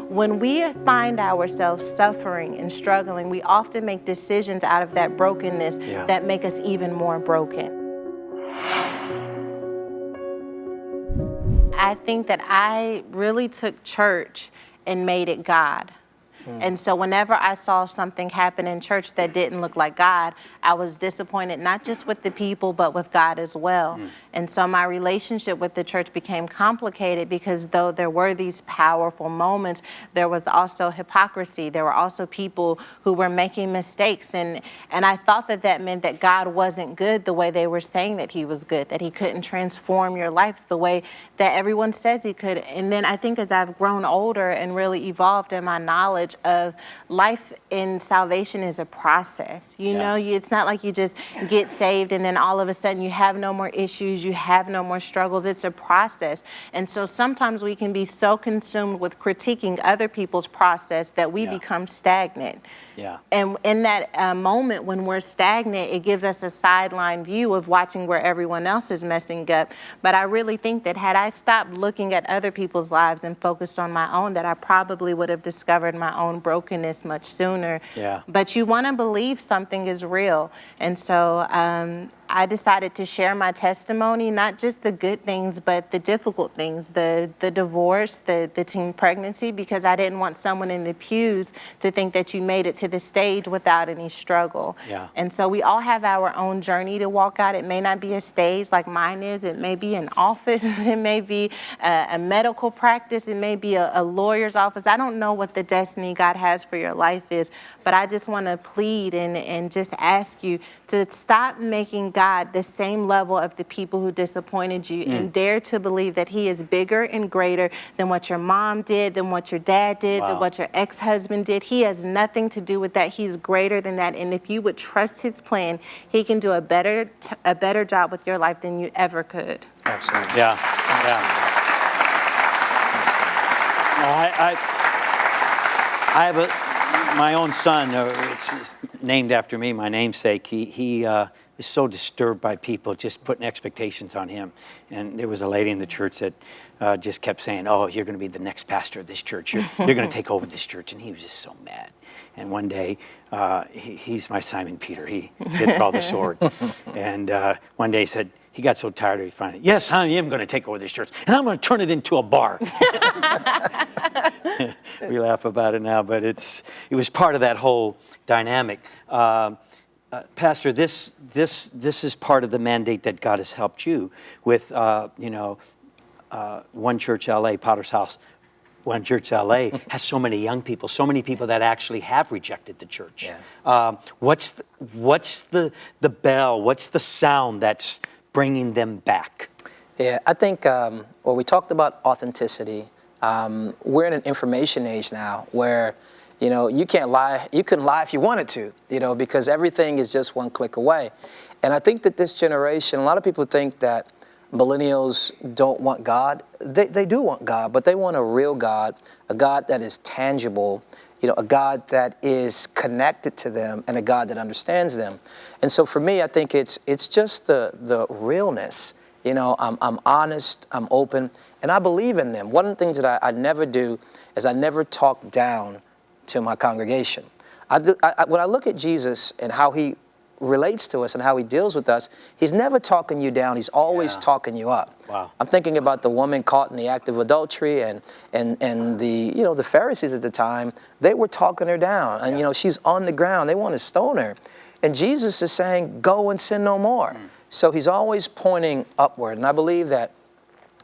when we find ourselves suffering and struggling, we often make decisions out of that brokenness that make us even more broken. I think that I really took church and made it God. And so whenever I saw something happen in church that didn't look like God, I was disappointed, not just with the people, but with God as well. And so my relationship with the church became complicated because though there were these powerful moments, there was also hypocrisy. There were also people who were making mistakes. And I thought that that meant that God wasn't good the way they were saying that he was good, that he couldn't transform your life the way that everyone says he could. And then I think as I've grown older and really evolved in my knowledge of life in salvation is a process. You know, it's not like you just get saved and then all of a sudden you have no more issues, you have no more struggles. It's a process. And so sometimes we can be so consumed with critiquing other people's process that we become stagnant. And in that moment when we're stagnant, it gives us a sideline view of watching where everyone else is messing up. But I really think that had I stopped looking at other people's lives and focused on my own, that I probably would have discovered my own brokenness much sooner. But you want to believe something is real. And so I decided to share my testimony, not just the good things, but the difficult things, the divorce, the teen pregnancy, because I didn't want someone in the pews to think that you made it to the stage without any struggle. And so we all have our own journey to walk out. It may not be a stage like mine is. It may be an office. It may be a medical practice. It may be a lawyer's office. I don't know what the destiny God has for your life is, but I just want to plead and just ask you to stop making God the same level of the people who disappointed you and dare to believe that he is bigger and greater than what your mom did, than what your dad did, than what your ex-husband did. He has nothing to do with that. He's greater than that. And if you would trust his plan, he can do a better job with your life than you ever could. Absolutely. I have my own son, it's named after me, my namesake. He is so disturbed by people just putting expectations on him. And there was a lady in the church that just kept saying, oh, you're going to be the next pastor of this church. You're going to take over this church. And he was just so mad. And one day, he's my Simon Peter. He did draw the sword. And one day he said, he got so tired of it, finally, yes, I am going to take over this church, and I'm going to turn it into a bar. We laugh about it now, but it was part of that whole dynamic. Pastor, this is part of the mandate that God has helped you with. One Church LA, Potter's House. One Church LA has so many young people, so many people that actually have rejected the church. What's the bell? What's the sound that's bringing them back? Yeah, I think, we talked about authenticity. We're in an information age now where, you can't lie. You couldn't lie if you wanted to, because everything is just one click away. And I think that this generation, a lot of people think that millennials don't want God. They do want God, but they want a real God, a God that is tangible, a God that is connected to them and a God that understands them. And so for me, I think it's just the realness. I'm honest, I'm open, and I believe in them. One of the things that I never do is I never talk down to my congregation. When I look at Jesus and how he relates to us and how he deals with us, he's never talking you down. He's always talking you up. Wow. I'm thinking about the woman caught in the act of adultery and the Pharisees at the time, they were talking her down. And, she's on the ground. They want to stone her. And Jesus is saying, go and sin no more. So he's always pointing upward. And I believe that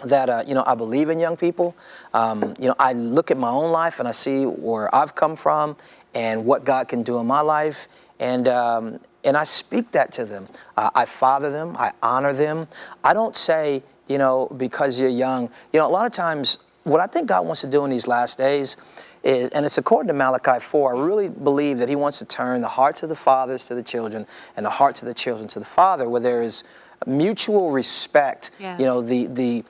I believe in young people. I look at my own life and I see where I've come from and what God can do in my life. And I speak that to them. I father them. I honor them. I don't say, because you're young. A lot of times, what I think God wants to do in these last days is, and it's according to Malachi 4, I really believe that he wants to turn the hearts of the fathers to the children and the hearts of the children to the father, where there is mutual respect. The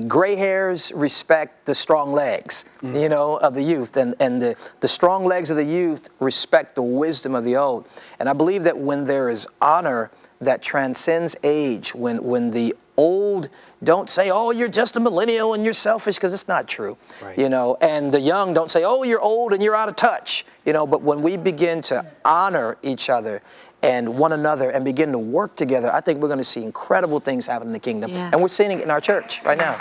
gray hairs respect the strong legs, of the youth, and the strong legs of the youth respect the wisdom of the old. And I believe that when there is honor that transcends age, when the old don't say, oh, you're just a millennial and you're selfish, because it's not true. Right. You know, and the young don't say, oh, you're old and you're out of touch. You know, but when we begin to honor each other and one another and begin to work together, I think we're going to see incredible things happen in the kingdom. Yeah. And we're seeing it in our church right now.